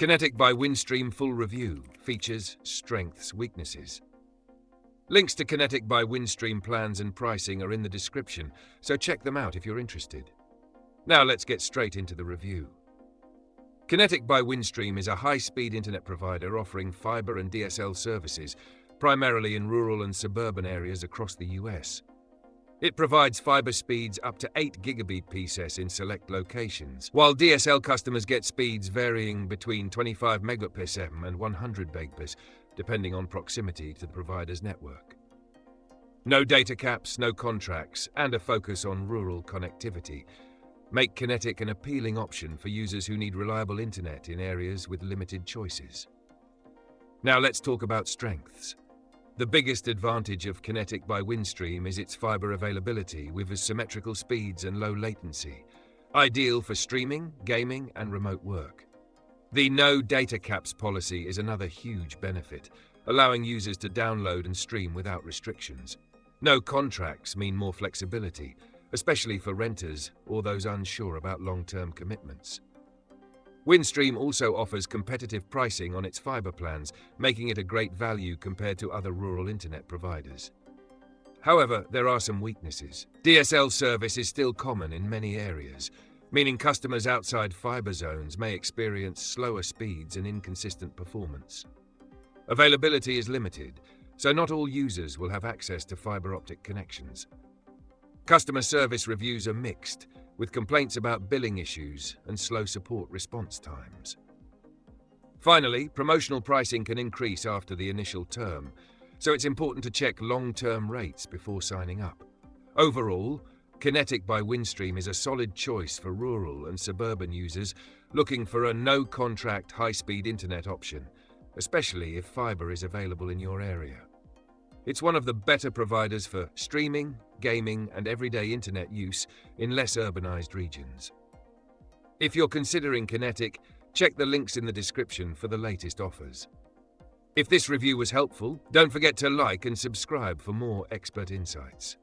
Kinetic by Windstream full review, features, strengths, weaknesses. Links to Kinetic by Windstream plans and pricing are in the description, so check them out if you're interested. Now let's get straight into the review. Kinetic by Windstream is a high-speed internet provider offering fiber and DSL services, primarily in rural and suburban areas across the US. It provides fiber speeds up to 8 gigabit PSS in select locations, while DSL customers get speeds varying between 25 Mbps and 100 Mbps, depending on proximity to the provider's network. No data caps, no contracts, and a focus on rural connectivity make Kinetic an appealing option for users who need reliable internet in areas with limited choices. Now let's talk about strengths. The biggest advantage of Kinetic by Windstream is its fiber availability with symmetrical speeds and low latency, ideal for streaming, gaming, and remote work. The no data caps policy is another huge benefit, allowing users to download and stream without restrictions. No contracts mean more flexibility, especially for renters or those unsure about long-term commitments. Windstream also offers competitive pricing on its fiber plans, making it a great value compared to other rural internet providers. However, there are some weaknesses. DSL service is still common in many areas, meaning customers outside fiber zones may experience slower speeds and inconsistent performance. Availability is limited, so not all users will have access to fiber optic connections. Customer service reviews are mixed, with complaints about billing issues and slow support response times. Finally, promotional pricing can increase after the initial term, so it's important to check long-term rates before signing up. Overall, Kinetic by Windstream is a solid choice for rural and suburban users looking for a no-contract high-speed internet option, especially if fiber is available in your area. It's one of the better providers for streaming, gaming, and everyday internet use in less urbanized regions. If you're considering Kinetic, check the links in the description for the latest offers. If this review was helpful, don't forget to like and subscribe for more expert insights.